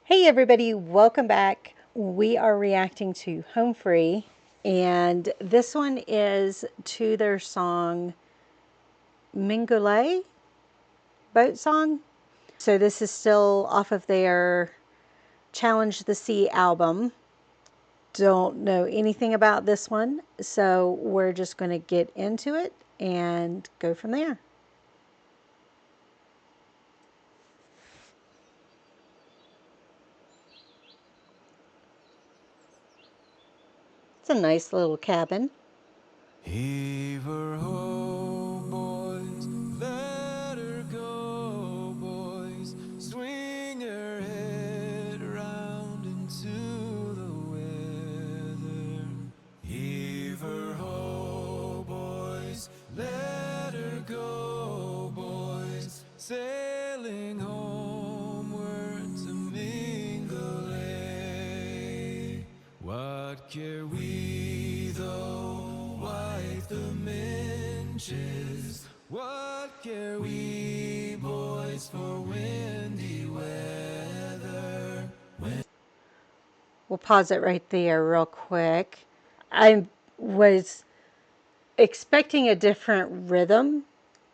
Hey everybody, welcome back. We are reacting to Home Free, and this one is to their song Mingulay Boat Song. So this is still off of their Challenge the Sea album. Don't know anything about this one, so we're just going to get into it and go from there. It's a nice little cabin. Heave her ho, boys, let her go, boys. Swing her head round into the weather. Heave her ho, boys, let her go, boys. Sailing homeward to Mingulay. What care we though wipe the minches? What care we, boys, for windy weather? We'll pause it right there real quick. I was expecting a different rhythm,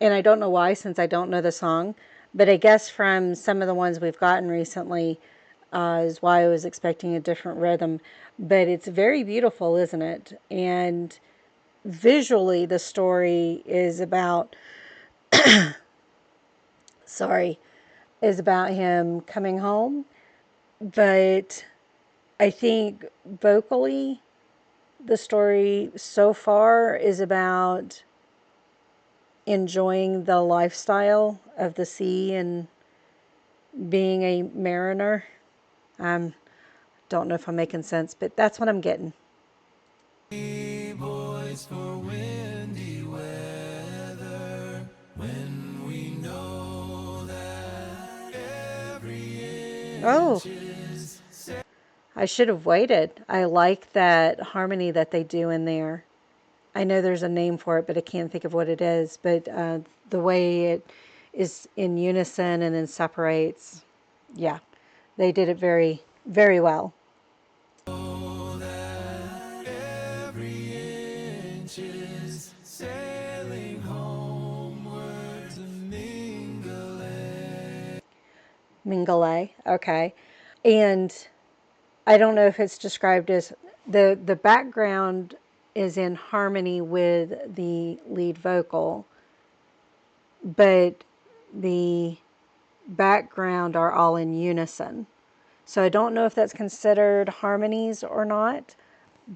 and I don't know why since I don't know the song, but I guess from some of the ones we've gotten recently is why I was expecting a different rhythm. But it's very beautiful, isn't it? And visually, the story is about, sorry, is about him coming home, but I think vocally, the story so far is about enjoying the lifestyle of the sea and being a mariner. Don't know if I'm making sense, but that's what I'm getting. Boys, for windy weather, when we know that every Oh, inch is I should have waited. I like that harmony that they do in there. I know there's a name for it, but I can't think of what it is. But the way it is in unison and then separates, yeah, they did it very, very well. sailing homeward to Mingulay. Mingulay, okay. And I don't know if it's described as the background is in harmony with the lead vocal, but the background are all in unison. So I don't know if that's considered harmonies or not,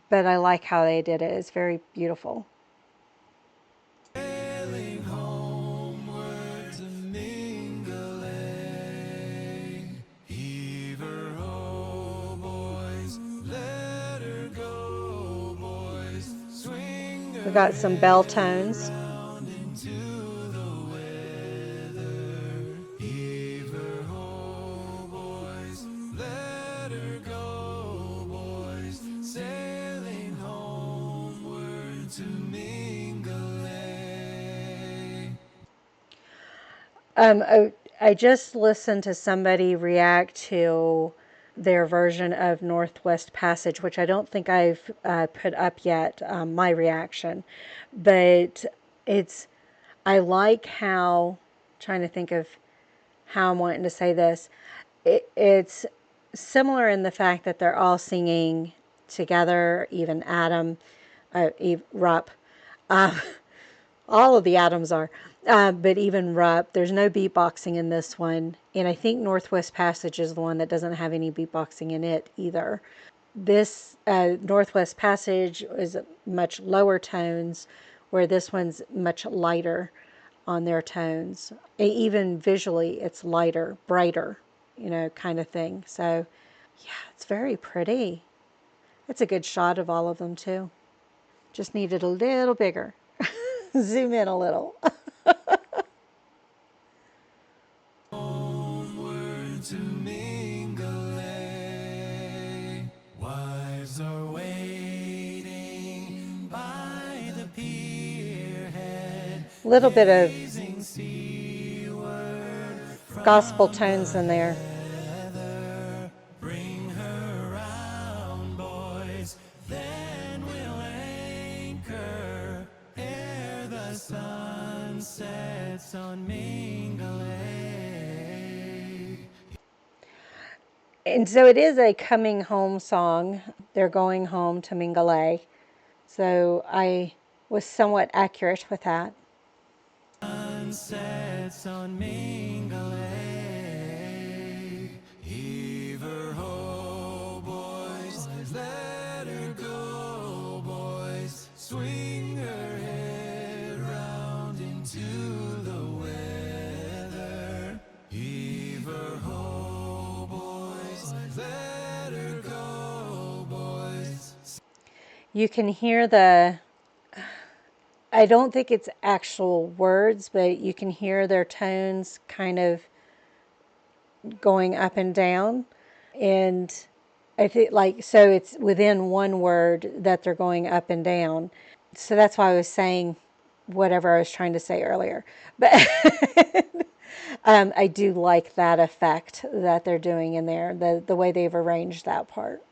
but I like how they did it. It's very beautiful. Sailing homeward to Mingulay. Heave her ho, boys, let her go, boys. Swing We her got some bell head tones. round into the weather. Heave her ho, boys, let her go, boys. Sailing homeward to Mingulay. I just listened to somebody react to their version of Northwest Passage, which I don't think I've put up yet, my reaction. But it's, I like how, trying to think of how I'm wanting to say this. It's similar in the fact that they're all singing together, even Adam, Rupp. Uh, all of the Adams are. But even Rupp, there's no beatboxing in this one. And I think Northwest Passage is the one that doesn't have any beatboxing in it either. This Northwest Passage is much lower tones, where this one's much lighter on their tones. Even visually, it's lighter, brighter, kind of thing. So, yeah, it's very pretty. It's a good shot of all of them, too. Just needed a little bigger. Zoom in a little. Homeward to Mingulay. Wives are waiting by the pier head, Little bit of gazing seaward gospel from tones in the there. heather. sunsets on Mingulay. And so it is a coming home song. They're going home to Mingulay. So I was somewhat accurate with that. Sunsets on Mingulay. Heave her ho, boys. Let her go, boys. Swing her head round into the weather. Heave her ho, boys. Let her go, boys. You can hear I don't think it's actual words, but you can hear their tones kind of going up and down. And I think, like, so it's within one word that they're going up and down. So that's why I was saying whatever I was trying to say earlier. But I do like that effect that they're doing in there, the way they've arranged that part.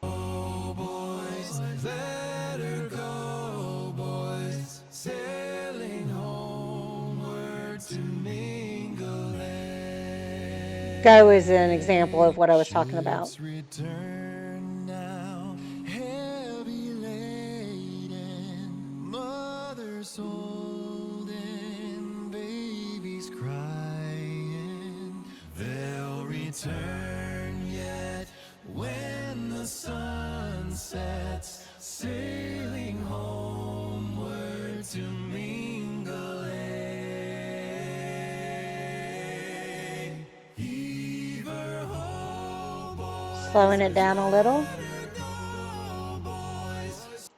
Oh, boys, let her go, boys, sailing homeward to Mingulay. Go is an example of what I was talking about. Ships return now, heavy laden, mothers holding, babies crying. They'll return yet when the sun sets, sailing homeward to Mingulay. Heave her ho, boys, Slowing it down a little. let her go, boys.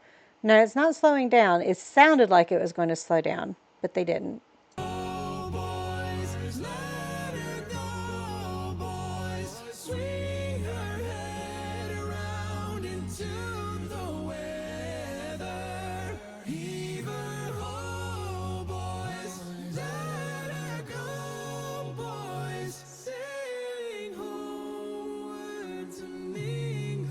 No, it's not slowing down. It sounded like it was going to slow down, but they didn't. Oh, boys, let her go, boys. Swing her head around into the weather. Heave her ho, boys. Let her go, boys. Sailing homeward to Mingulay.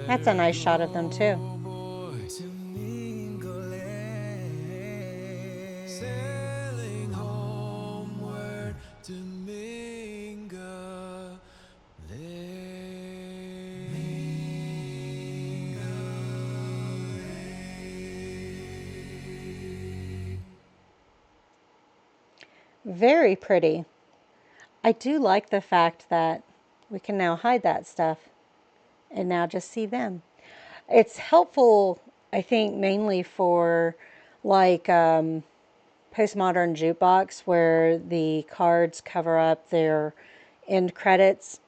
That's a nice shot of them, too. To Mingulay, sailing homeward to Mingulay. Very pretty. I do like the fact that we can now hide that stuff and now just see them. It's helpful, I think, mainly for like postmodern jukebox where the cards cover up their end credits.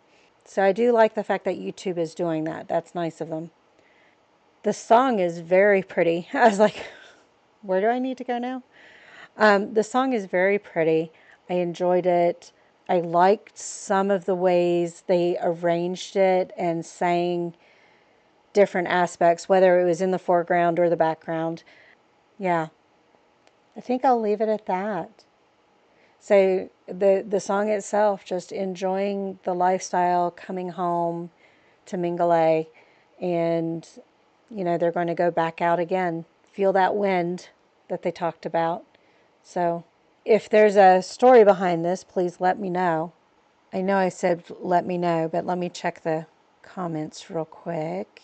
So I do like the fact that YouTube is doing that. That's nice of them. The song is very pretty. I was like, where do I need to go now? The song is very pretty. I enjoyed it. I liked some of the ways they arranged it and sang different aspects, whether it was in the foreground or the background. Yeah, I think I'll leave it at that. So the song itself, just enjoying the lifestyle, coming home to Mingulay, and they're going to go back out again. Feel that wind that they talked about. So if there's a story behind this, please let me know. I know I said let me know, but let me check the comments real quick.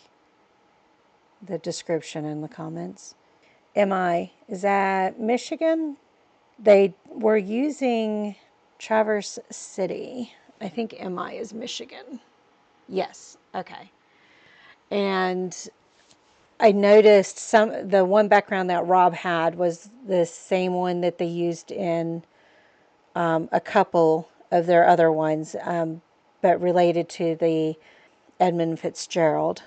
The description in the comments. Is that Michigan? They were using Traverse City. I think MI is Michigan. Yes, okay. And I noticed the one background that Rob had was the same one that they used in a couple of their other ones, but related to the Edmund Fitzgerald.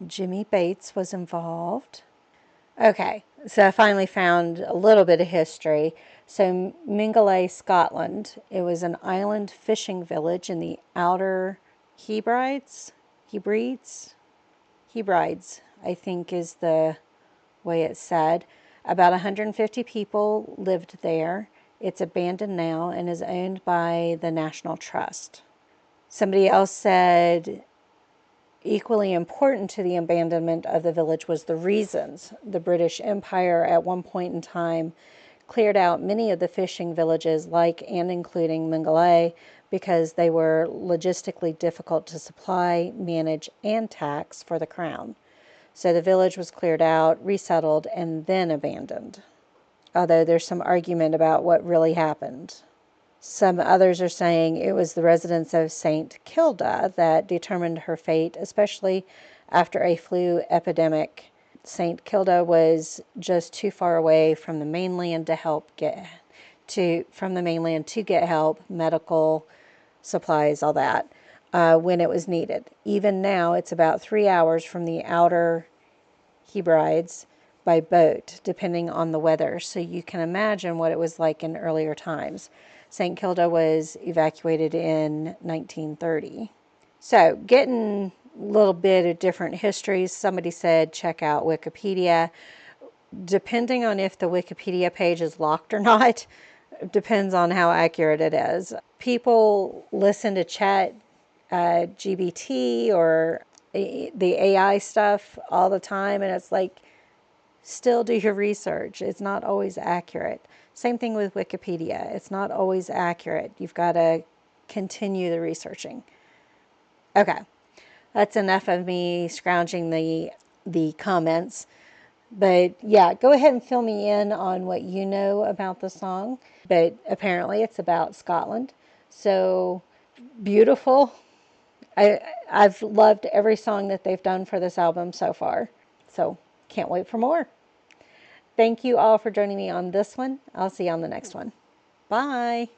Jimmy Bates was involved. Okay, so I finally found a little bit of history. So Mingulay, Scotland. It was an island fishing village in the Outer Hebrides. Hebrides, I think is the way it's said. About 150 people lived there. It's abandoned now and is owned by the National Trust. Somebody else said Equally important to the abandonment of the village was the reasons. The British Empire at one point in time cleared out many of the fishing villages, like and including Mingulay, because they were logistically difficult to supply, manage, and tax for the crown. So the village was cleared out, resettled, and then abandoned. Although there's some argument about what really happened. Some others are saying it was the residents of St. Kilda that determined her fate, especially after a flu epidemic. St. Kilda was just too far away from the mainland to get help, medical supplies, all that, when it was needed. Even now, it's about 3 hours from the outer Hebrides by boat, depending on the weather. So you can imagine what it was like in earlier times. St. Kilda was evacuated in 1930. So, getting a little bit of different histories. Somebody said check out Wikipedia. Depending on if the Wikipedia page is locked or not, depends on how accurate it is. People listen to chat GBT or the AI stuff all the time, and it's like, still do your research. It's not always accurate. Same thing with Wikipedia. It's not always accurate. You've got to continue the researching. Okay, that's enough of me scrounging the comments. But yeah, go ahead and fill me in on what you know about the song. But apparently it's about Scotland. So beautiful. I've loved every song that they've done for this album so far. So can't wait for more. Thank you all for joining me on this one. I'll see you on the next one. Bye.